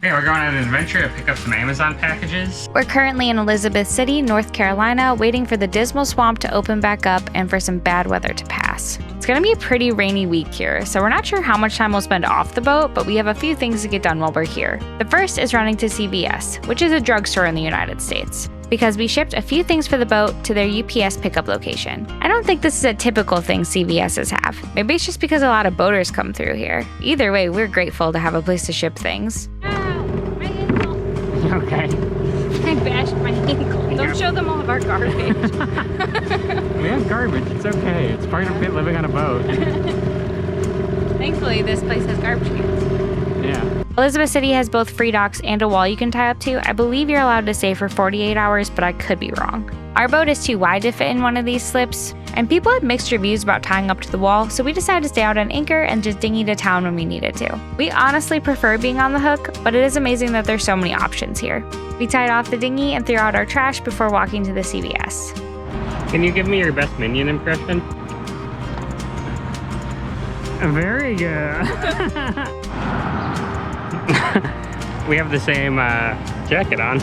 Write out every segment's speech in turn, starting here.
Okay, we're going on an adventure to pick up some Amazon packages. We're currently in Elizabeth City, North Carolina, waiting for the Dismal swamp to open back up and for some bad weather to pass. It's gonna be a pretty rainy week here, so we're not sure how much time we'll spend off the boat, but we have a few things to get done while we're here. The first is running to CVS, which is a drugstore in the United States, because we shipped a few things for the boat to their UPS pickup location. I don't think this is a typical thing CVS's have. Maybe it's just because a lot of boaters come through here. Either way, we're grateful to have a place to ship things. Okay. I bashed my ankle. Don't show them all of our garbage. We have garbage. It's okay. It's part of living on a boat. Thankfully, this place has garbage cans. Yeah. Elizabeth City has both free docks and a wall you can tie up to. I believe you're allowed to stay for 48 hours, but I could be wrong. Our boat is too wide to fit in one of these slips, and people had mixed reviews about tying up to the wall, so we decided to stay out on anchor and just dinghy to town when we needed to. We honestly prefer being on the hook, but it is amazing that there's so many options here. We tied off the dinghy and threw out our trash before walking to the CVS. Can you give me your best Minion impression? Very good. We have the same jacket on.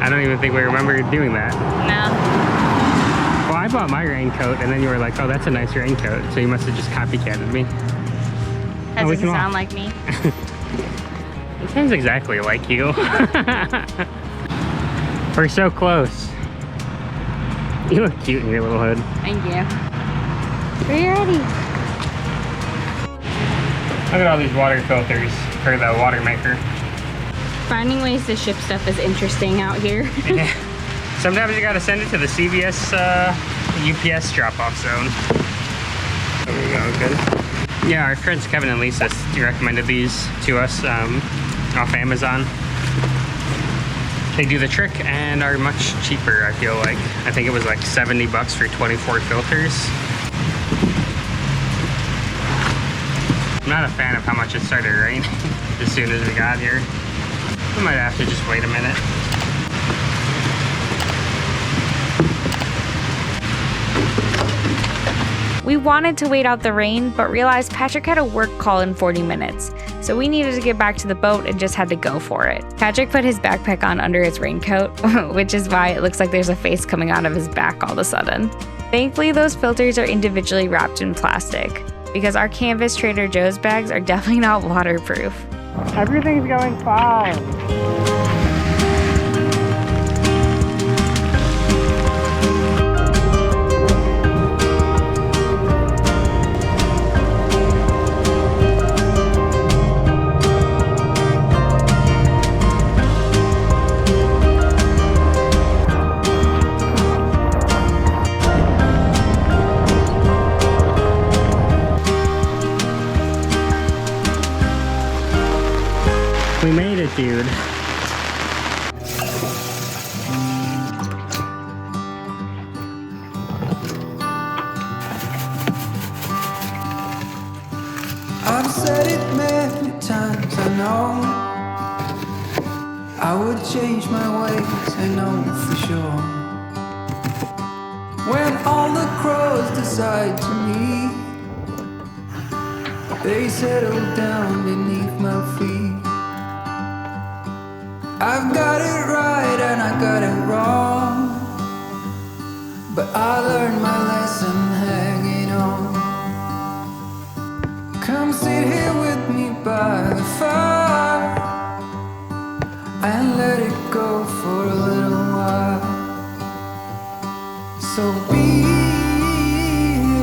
I don't even think we remember doing that. No. Well, I bought my raincoat, and then you were like, oh, that's a nice raincoat. So you must have just copycatted me. That doesn't sound like me. It sounds exactly like you. We're so close. You look cute in your little hood. Thank you. We're ready. Look at all these water filters for the water maker. Finding ways to ship stuff is interesting out here. Yeah. Sometimes you gotta send it to the CVS UPS drop-off zone. There we go, good. Yeah, our friends Kevin and Lisa recommended these to us off Amazon. They do the trick and are much cheaper, I feel like. I think it was like 70 bucks for 24 filters. I'm not a fan of how much it started raining as soon as we got here. We might have to just wait a minute. We wanted to wait out the rain, but realized Patrick had a work call in 40 minutes, so we needed to get back to the boat and just had to go for it. Patrick put his backpack on under his raincoat, which is why it looks like there's a face coming out of his back all of a sudden. Thankfully, those filters are individually wrapped in plastic, because our canvas Trader Joe's bags are definitely not waterproof. Everything's going fine. We made it, dude. I've said it many times, I know I would change my ways, I know for sure. When all the crows decide to meet, they settle down beneath my feet. I've got it right and I got it wrong, but I learned my lesson hanging on. Come sit here with me by the fire and let it go for a little while. So be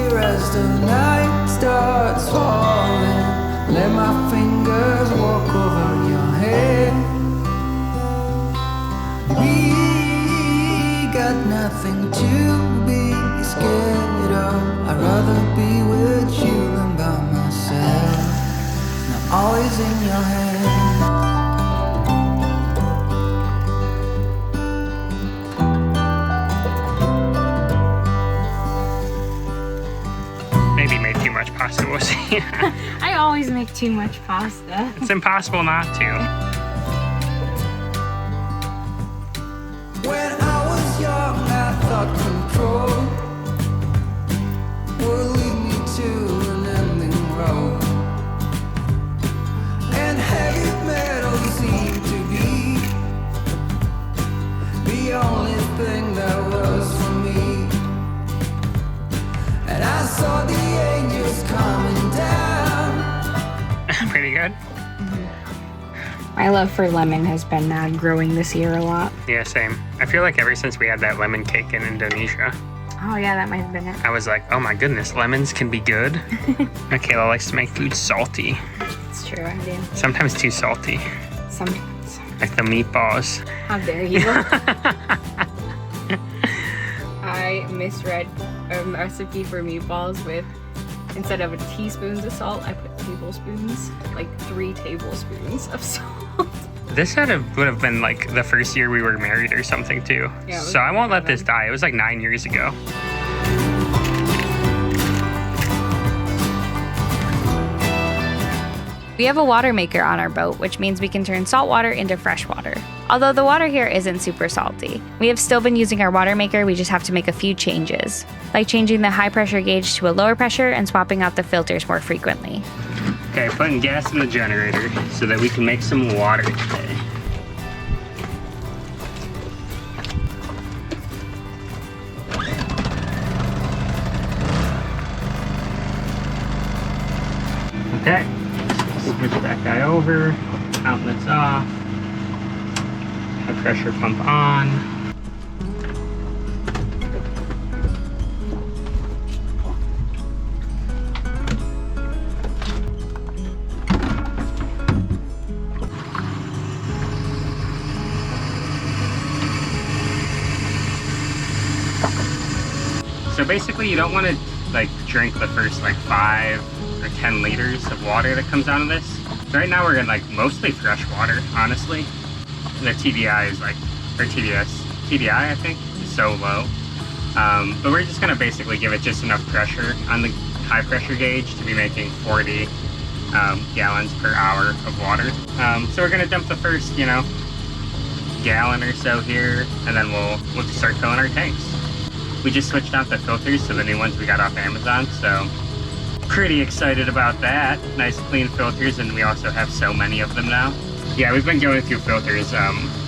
here as the night starts falling. Let my fingers walk over your head. We got nothing to be scared of. I'd rather be with you than by myself. Not always in your head. Maybe made too much pasta, we'll see. I always make too much pasta. It's impossible not to. When I was young, I thought control would lead me to an ending road, and heavy metal seemed My love for lemon has been growing this year a lot. Yeah, same. I feel like ever since we had that lemon cake in Indonesia, Oh yeah, that might have been it. I was like, oh my goodness, lemons can be good. Michaela likes to make food salty. It's true, I do. Sometimes too salty. Sometimes. Like the meatballs. How dare you? I misread a recipe for meatballs with, instead of teaspoons of salt, I put tablespoons, like 3 tablespoons of salt. This would have been like the first year we were married or something too. Yeah, so I won't let this die. It was like 9 years ago. We have a water maker on our boat, which means we can turn salt water into fresh water. Although the water here isn't super salty. We have still been using our water maker, we just have to make a few changes, like changing the high pressure gauge to a lower pressure and swapping out the filters more frequently. Okay, putting gas in the generator so that we can make some water today. Okay, switch that guy over, outlets off, high pressure pump on. So basically you don't want to like drink the first like 5 or 10 liters of water that comes out of this. So right now we're getting like mostly fresh water, honestly. The TDI is like, or TDI I think, is so low. But we're just gonna basically give it just enough pressure on the high pressure gauge to be making 40 gallons per hour of water. So we're gonna dump the first, you know, gallon or so here, and then we'll just start filling our tanks. We just switched out the filters to the new ones we got off Amazon, so pretty excited about that. Nice clean filters, and we also have so many of them now. Yeah, we've been going through filters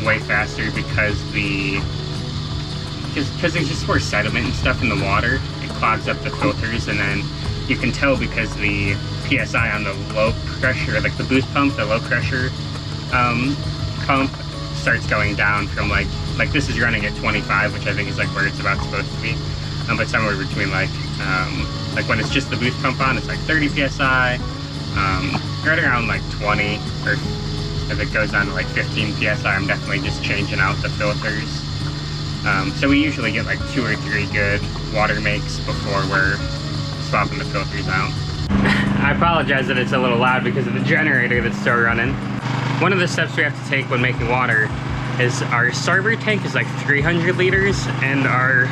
way faster because there's just more sediment and stuff in the water. It clogs up the filters, and then you can tell because the PSI on the low pressure, like the boost pump, the low pressure pump starts going down from like this is running at 25, which I think is like where it's about supposed to be, but somewhere between like when it's just the boost pump on, it's like 30 psi, right around like 20, or if it goes down to like 15 psi, I'm definitely just changing out the filters. So we usually get like 2 or 3 good water makes before we're swapping the filters out. I apologize that it's a little loud because of the generator that's still running. One of the steps we have to take when making water is our starboard tank is like 300 liters and our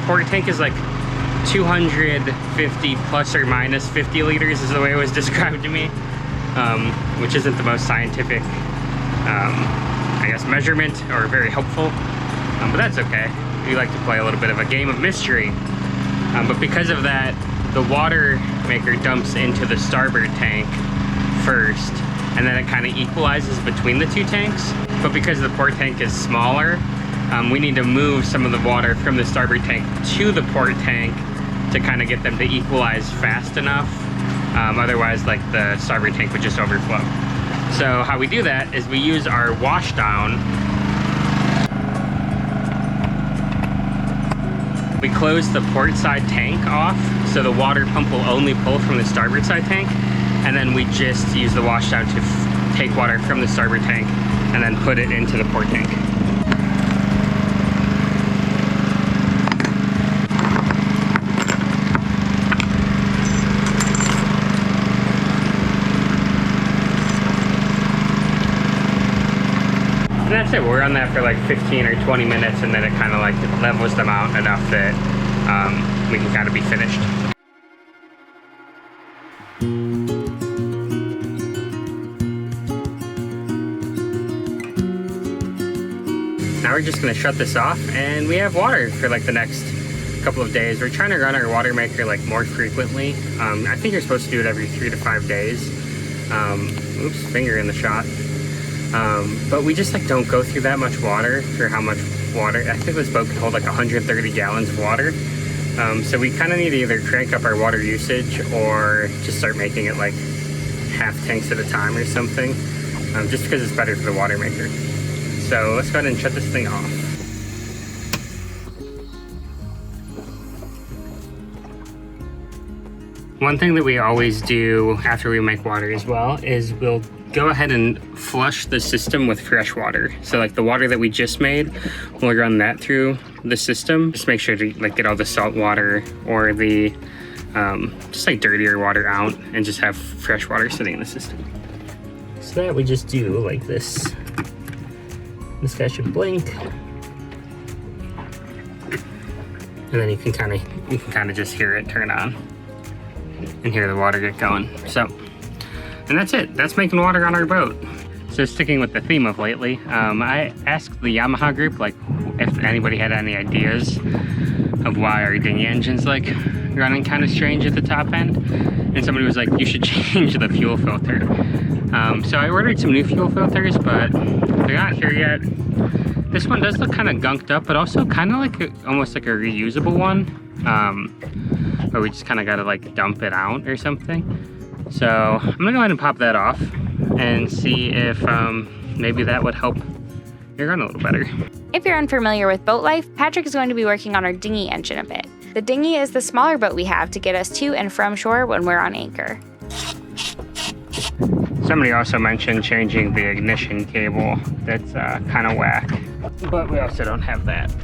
port tank is like 250 plus or minus 50 liters is the way it was described to me, which isn't the most scientific, I guess, measurement or very helpful, but that's okay. We like to play a little bit of a game of mystery, but because of that, the water maker dumps into the starboard tank first, and then it kind of equalizes between the 2 tanks. But because the port tank is smaller, we need to move some of the water from the starboard tank to the port tank to kind of get them to equalize fast enough. Otherwise, like, the starboard tank would just overflow. So how we do that is we use our washdown. We close the port side tank off, so the water pump will only pull from the starboard side tank, and then we just use the washdown to take water from the starboard tank and then put it into the port tank. And that's it. We're on that for like 15 or 20 minutes, and then it kind of like levels them out enough that we can kind of be finished. Now we're just gonna shut this off, and we have water for like the next couple of days. We're trying to run our water maker like more frequently. I think you're supposed to do it every 3 to 5 days. Oops, finger in the shot. But we just like don't go through that much water for how much water. I think this boat can hold like 130 gallons of water. So we kind of need to either crank up our water usage or just start making it like half tanks at a time or something. just because it's better for the water maker. So let's go ahead and shut this thing off. One thing that we always do after we make water as well is we'll go ahead and flush the system with fresh water. So like the water that we just made, we'll run that through the system. Just make sure to like get all the salt water or the just like dirtier water out and just have fresh water sitting in the system. So that we just do like this. This guy should blink. And then you can kind of just hear it turn on and hear the water get going. So, and that's it. That's making water on our boat. So sticking with the theme of lately, I asked the Yamaha group like if anybody had any ideas of why our dinghy engine's like running kind of strange at the top end. And somebody was like, you should change the fuel filter. So I ordered some new fuel filters, but they're not here yet. This one does look kind of gunked up, but also kind of like almost like a reusable one. But we just kind of got to like dump it out or something. So I'm gonna go ahead and pop that off and see if maybe that would help it run a little better. If you're unfamiliar with boat life, Patrick is going to be working on our dinghy engine a bit. The dinghy is the smaller boat we have to get us to and from shore when we're on anchor. Somebody also mentioned changing the ignition cable. That's kind of whack, but we also don't have that.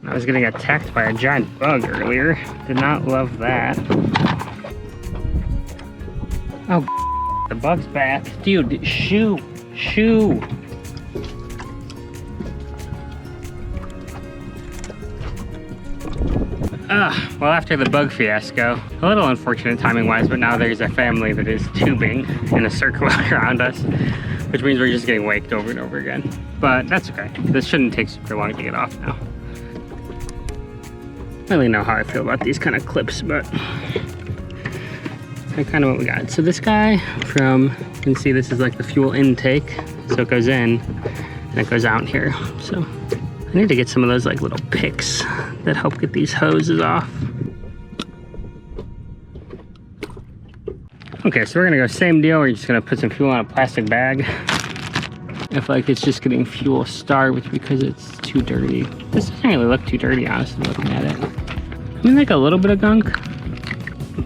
I was getting attacked by a giant bug earlier. Did not love that. Oh, the bug's back. Dude, shoo. Well, after the bug fiasco, a little unfortunate timing-wise, but now there's a family that is tubing in a circle around us, which means we're just getting waked over and over again. But that's okay. This shouldn't take super long to get off now. I don't really know how I feel about these kind of clips, but that's kind of what we got. So this guy you can see this is like the fuel intake. So it goes in and it goes out here. So I need to get some of those like little picks that help get these hoses off. Okay, so we're gonna go same deal. We're just gonna put some fuel in a plastic bag. If like it's just getting fuel starved because it's too dirty. This doesn't really look too dirty, honestly, looking at it. I mean, like a little bit of gunk,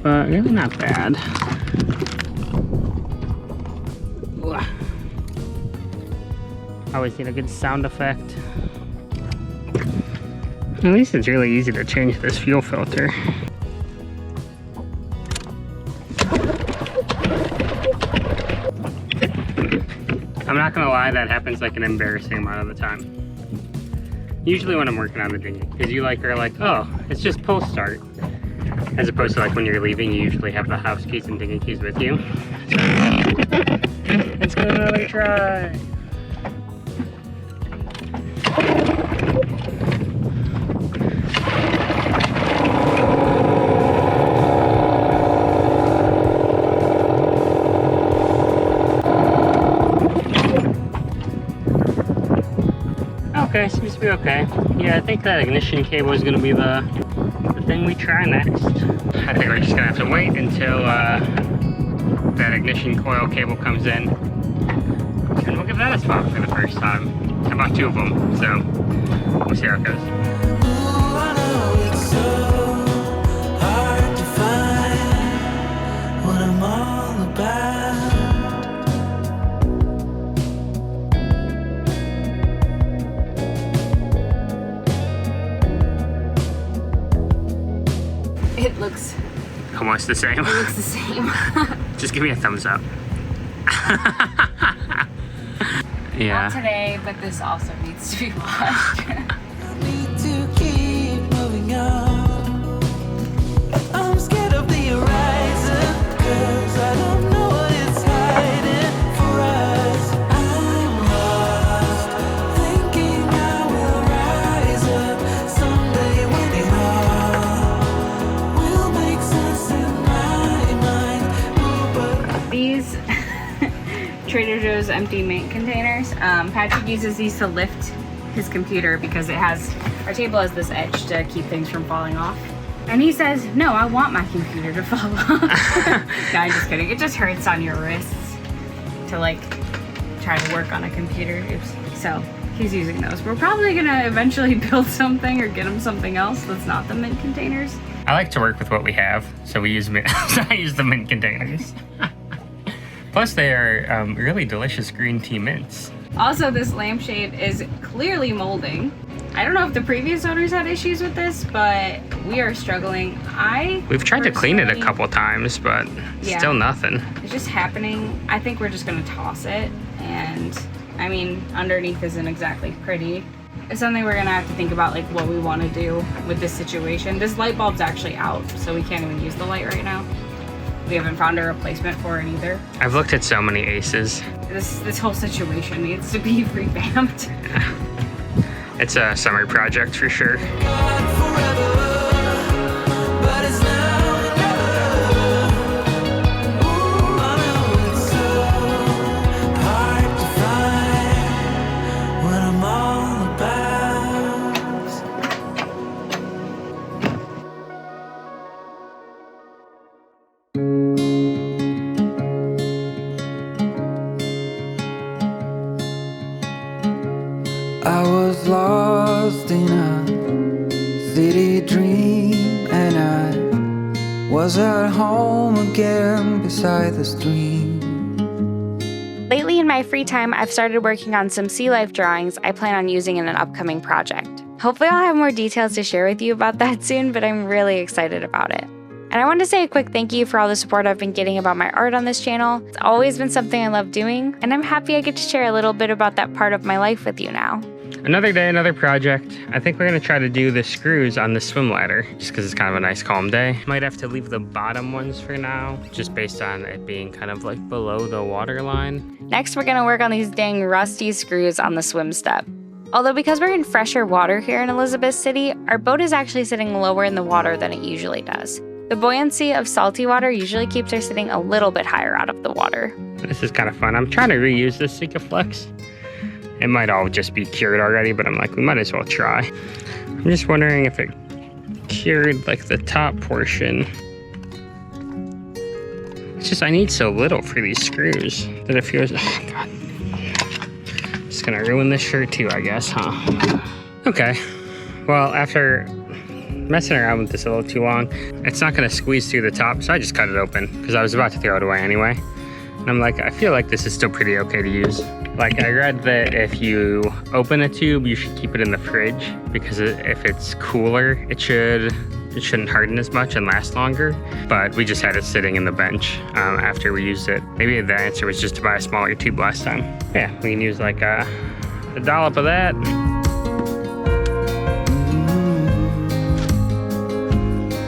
but really not bad. Always need a good sound effect. At least it's really easy to change this fuel filter. I'm not gonna lie, that happens like an embarrassing amount of the time. Usually when I'm working on the dinghy, because you like are like, oh, it's just pull start. As opposed to like when you're leaving, you usually have the house keys and dinghy keys with you. So, let's give it another try. Okay, seems to be okay. Yeah, I think that ignition cable is going to be the thing we try next. I think we're just going to have to wait until that ignition coil cable comes in. And we'll give that a spot for the first time. I bought 2 of them, so we'll see how it goes. Ooh, I know it's so hard to find what I'm all about. It looks Almost the same. the same. Just give me a thumbs up. Yeah. Not today, but this also needs to be washed. I need to keep moving on. I'm scared of the horizon, 'cause I don't know what it's hiding for us. I'm lost, thinking I will rise up someday when it all will make sense in my mind. Ooh, but These Trader Joe's empty mint containers, Patrick uses these to lift his computer because it has, our table has this edge to keep things from falling off. And he says, no, I want my computer to fall off. No, I'm just kidding. It just hurts on your wrists to like try to work on a computer. Oops. So he's using those. We're probably gonna eventually build something or get him something else that's not the mint containers. I like to work with what we have, so we use mint. I use the mint containers. Plus, they are really delicious green tea mints. Also, this lampshade is clearly molding. I don't know if the previous owners had issues with this, but we are struggling. We've tried to clean it a couple times, but still nothing. It's just happening. I think we're just gonna toss it, and I mean, underneath isn't exactly pretty. It's something we're gonna have to think about, like what we want to do with this situation. This light bulb's actually out, so we can't even use the light right now. We haven't found a replacement for it either. I've looked at so many aces. This whole situation needs to be revamped. It's a summer project for sure. I was lost in a city dream, and I was at home again beside the stream. Lately in my free time, I've started working on some sea life drawings I plan on using in an upcoming project. Hopefully I'll have more details to share with you about that soon, but I'm really excited about it. And I want to say a quick thank you for all the support I've been getting about my art on this channel. It's always been something I love doing, and I'm happy I get to share a little bit about that part of my life with you now. Another day, another project. I think we're gonna try to do the screws on the swim ladder, just because it's kind of a nice calm day. Might have to leave the bottom ones for now, just based on it being kind of like below the water line. Next, we're gonna work on these dang rusty screws on the swim step. Although because we're in fresher water here in Elizabeth City, our boat is actually sitting lower in the water than it usually does. The buoyancy of salty water usually keeps her sitting a little bit higher out of the water. This is kind of fun. I'm trying to reuse this Sikaflex. It might all just be cured already, but I'm like, we might as well try. I'm just wondering if it cured like the top portion. It's just, I need so little for these screws that it feels, oh God. It's gonna ruin this shirt too, I guess, huh? Okay, well, after messing around with this a little too long, it's not gonna squeeze through the top, so I just cut it open because I was about to throw it away anyway. And I'm like, I feel like this is still pretty okay to use. Like, I read that if you open a tube, you should keep it in the fridge because if it's cooler, it shouldn't harden as much and last longer. But we just had it sitting in the bench after we used it. Maybe the answer was just to buy a smaller tube last time. Yeah, we can use like a dollop of that.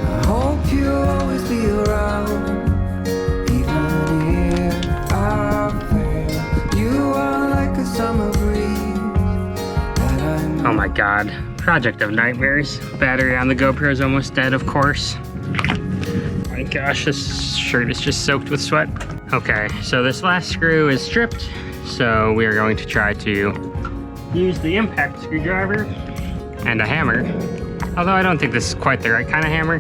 I hope you'll always be around. Oh my God, project of nightmares. Battery on the GoPro is almost dead, of course. Oh my gosh, this shirt is just soaked with sweat. Okay, so this last screw is stripped, so we are going to try to use the impact screwdriver and a hammer. Although I don't think this is quite the right kind of hammer.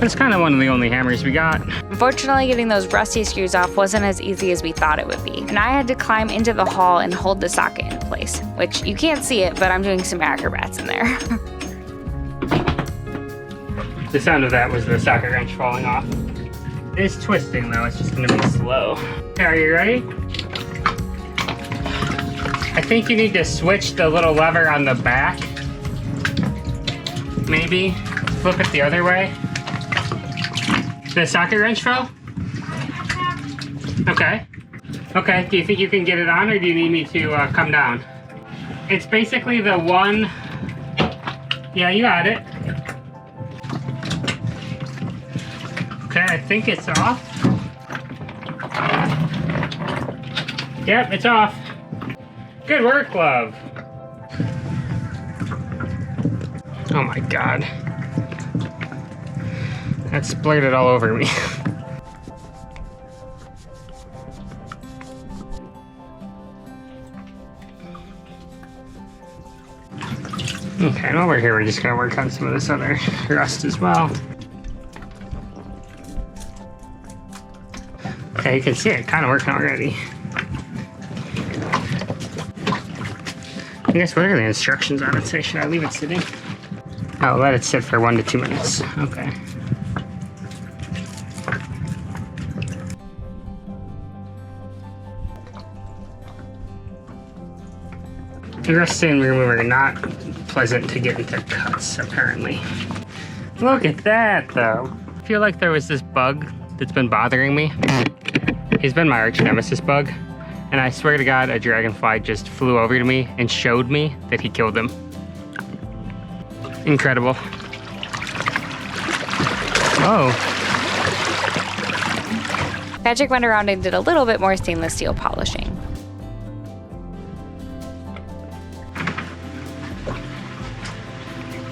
It's kind of one of the only hammers we got. Unfortunately, getting those rusty screws off wasn't as easy as we thought it would be. And I had to climb into the hull and hold the socket in place, which you can't see it, but I'm doing some acrobats in there. The sound of that was the socket wrench falling off. It is twisting though, it's just gonna be slow. Okay, are you ready? I think you need to switch the little lever on the back. Maybe flip it the other way. The socket wrench fell? Okay. Okay, do you think you can get it on or do you need me to come down? It's basically the one, yeah, you got it. Okay, I think it's off. Yep, it's off. Good work, love. Oh my God. That splurted all over me. Okay, while we're here, we're just gonna work on some of this other rust as well. Okay, you can see it kind of working already. I guess what are the instructions on it say? Should I leave it sitting? Oh, let it sit for 1 to 2 minutes. Okay. The rust stain remover are not pleasant to get into cuts, apparently. Look at that, though. I feel like there was this bug that's been bothering me. He's been my arch nemesis bug. And I swear to God, a dragonfly just flew over to me and showed me that he killed him. Incredible. Oh. Patrick went around and did a little bit more stainless steel polishing.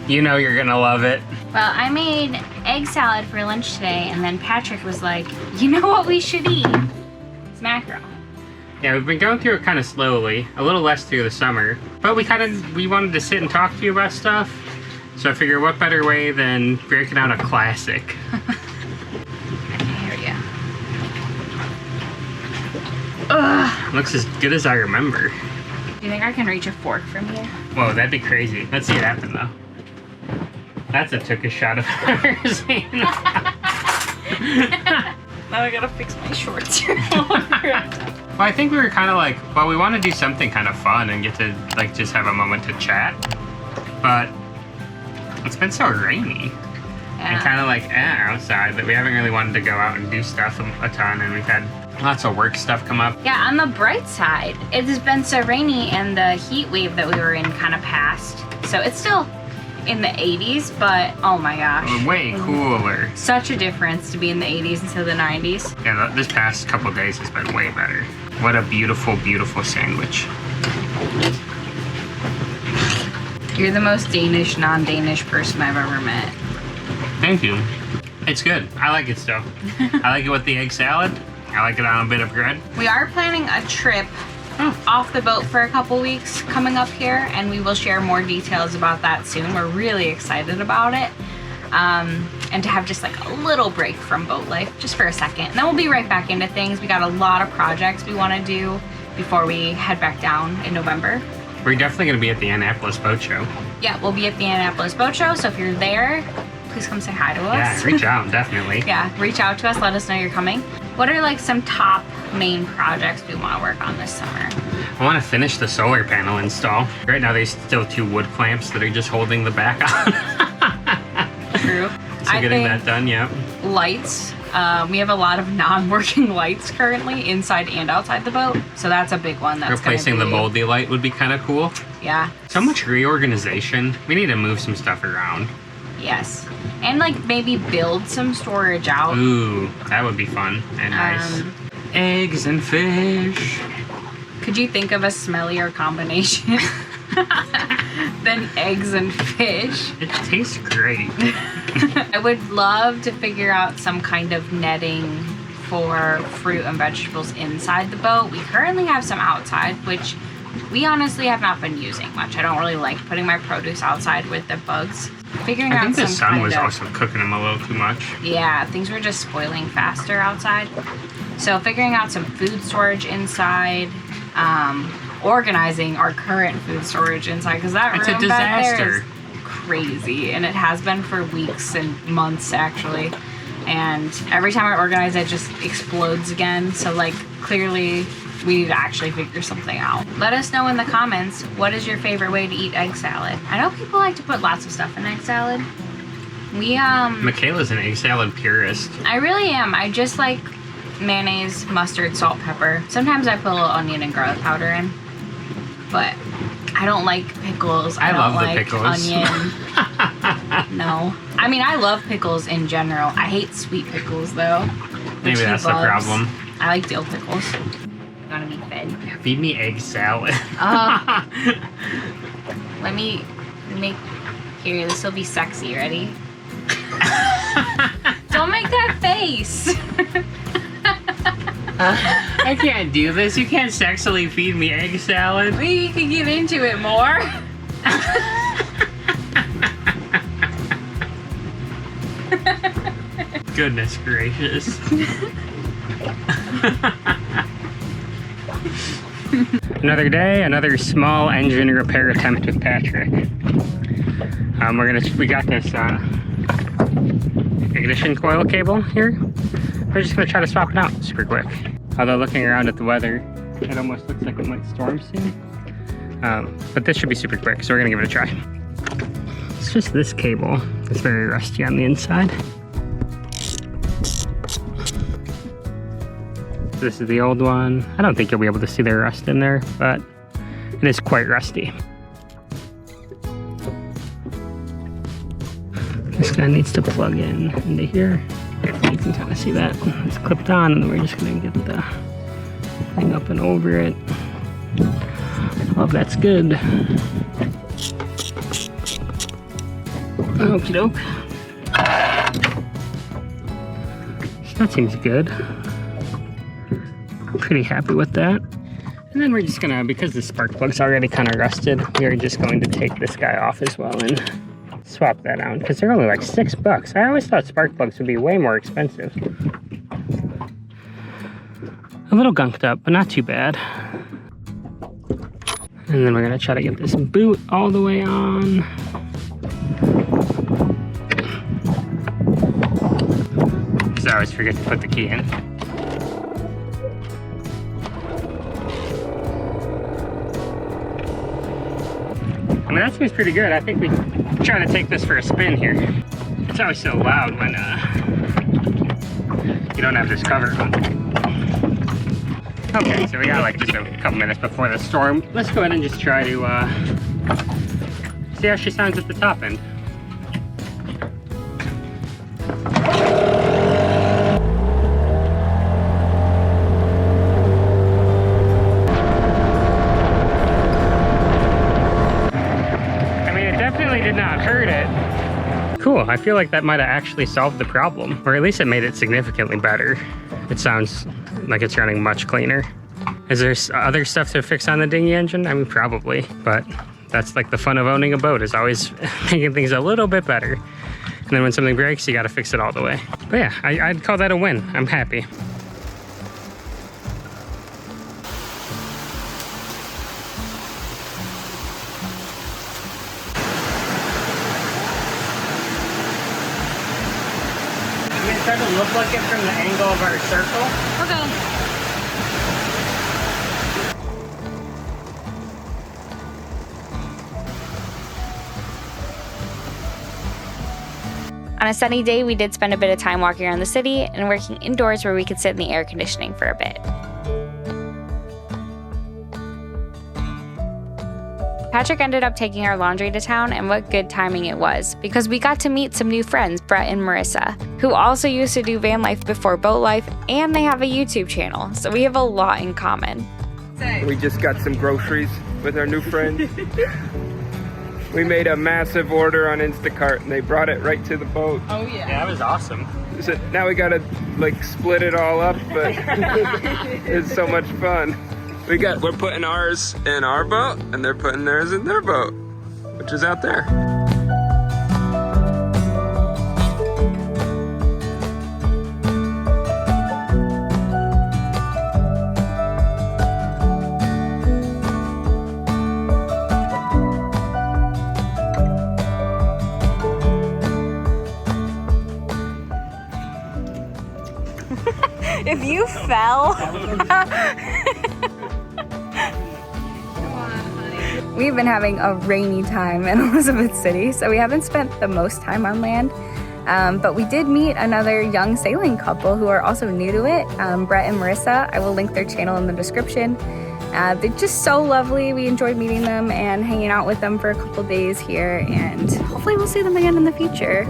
You know you're gonna love it. Well, I made egg salad for lunch today, and then Patrick was like, you know what we should eat? It's mackerel. Yeah, we've been going through it kind of slowly, a little less through the summer, but we wanted to sit and talk to you about stuff, so I figured what better way than breaking out a classic. I hear ya. Ugh, looks as good as I remember. Do you think I can reach a fork from here? Whoa, that'd be crazy. Let's see it happen though. That's a took-a shot of seen. Now I gotta fix my shorts. Well, I think we were kind of like, well, we want to do something kind of fun and get to like just have a moment to chat, but it's been so rainy and kind of like outside that we haven't really wanted to go out and do stuff a ton, and we've had lots of work stuff come up. Yeah, on the bright side, it has been so rainy and the heat wave that we were in kind of passed. So it's still in the 80s, but oh my gosh. Way cooler. Such a difference to be in the 80s instead of the 90s. Yeah, this past couple days has been way better. What a beautiful, beautiful sandwich. You're the most Danish, non-Danish person I've ever met. Thank you. It's good. I like it still. I like it with the egg salad. I like it on a bit of bread. We are planning a trip off the boat for a couple weeks coming up here, and we will share more details about that soon. We're really excited about it. And to have just like a little break from boat life just for a second. And then we'll be right back into things. We got a lot of projects we want to do before we head back down in November. We're definitely going to be at the Annapolis Boat Show. Yeah, we'll be at the Annapolis Boat Show, so if you're there, please come say hi to us. Yeah, reach out, definitely. Yeah, reach out to us, let us know you're coming. What are like some top main projects we want to work on this summer? I want to finish the solar panel install. Right now there's still 2 wood clamps that are just holding the back on. True. So getting that done, yeah. Lights. We have a lot of non-working lights currently inside and outside the boat, so that's a big one. That's replacing the moldy light would be kind of cool. Yeah. So much reorganization. We need to move some stuff around. Yes. And like maybe build some storage out. Ooh, that would be fun and nice. Eggs and fish. Could you think of a smellier combination than eggs and fish? It tastes great. I would love to figure out some kind of netting for fruit and vegetables inside the boat. We currently have some outside, which we honestly have not been using much. I don't really like putting my produce outside with the bugs. Figuring out some kind of... I think the sun was also cooking them a little too much. Yeah, things were just spoiling faster outside. So figuring out some food storage inside, organizing our current food storage inside, because that room it's a disaster. Back there is crazy, and it has been for weeks and months actually. And every time I organize, it just explodes again. So like clearly we need to actually figure something out. Let us know in the comments, what is your favorite way to eat egg salad? I know people like to put lots of stuff in egg salad. Michaela's an egg salad purist. I really am. I just like mayonnaise, mustard, salt, pepper. Sometimes I put a little onion and garlic powder in, but I don't like pickles. I don't love like the pickles. Onion. No. I mean, I love pickles in general. I hate sweet pickles though. Maybe that's the problem. I like dill pickles. You wanna be fed? Yeah, feed me egg salad. Let me make... Here, this will be sexy. Ready? Don't make that face. I can't do this. You can't sexually feed me egg salad. We can get into it more. Goodness gracious. Another day, another small engine repair attempt with Patrick. We got this ignition coil cable here. We're just gonna try to swap it out super quick. Although looking around at the weather, it almost looks like it might storm soon. But this should be super quick, so we're gonna give it a try. It's just this cable. It's very rusty on the inside. This is the old one. I don't think you'll be able to see the rust in there, but it is quite rusty. This guy needs to plug in into here. You can kind of see that. It's clipped on, and then we're just gonna get the thing up and over it. Oh, that's good. Okie doke. That seems good. I'm pretty happy with that. And then we're just gonna, because the spark plug's already kind of rusted, we are just going to take this guy off as well and swap that out, because they're only like $6. I always thought spark plugs would be way more expensive. A little gunked up, but not too bad. And then we're gonna try to get this boot all the way on. Because I always forget to put the key in. I mean, that seems pretty good. I think we try to take this for a spin here. It's always so loud when you don't have this cover on. Okay, so we got like just a couple minutes before the storm. Let's go ahead and just try to see how she sounds at the top end. Did not hurt it. Cool, I feel like that might have actually solved the problem, or at least it made it significantly better. It sounds like it's running much cleaner. Is there other stuff to fix on the Dinghy engine? I mean, probably, but that's like the fun of owning a boat, is always making things a little bit better. And then when something breaks, you gotta fix it all the way. But yeah, I'd call that a win. I'm happy. It doesn't look like it from the angle of our circle. Okay. On a sunny day, we did spend a bit of time walking around the city and working indoors where we could sit in the air conditioning for a bit. Patrick ended up taking our laundry to town, and what good timing it was, because we got to meet some new friends, Bret and Marisa, who also used to do van life before boat life, and they have a YouTube channel, so we have a lot in common. We just got some groceries with our new friend. We made a massive order on Instacart, and they brought it right to the boat. Oh yeah. Yeah, that was awesome. So now we gotta like split it all up, but it's so much fun. We're putting ours in our boat, and they're putting theirs in their boat, which is out there. If you fell... We've been having a rainy time in Elizabeth City, so we haven't spent the most time on land. But we did meet another young sailing couple who are also new to it, Bret and Marisa. I will link their channel in the description. They're just so lovely. We enjoyed meeting them and hanging out with them for a couple days here, and hopefully we'll see them again in the future.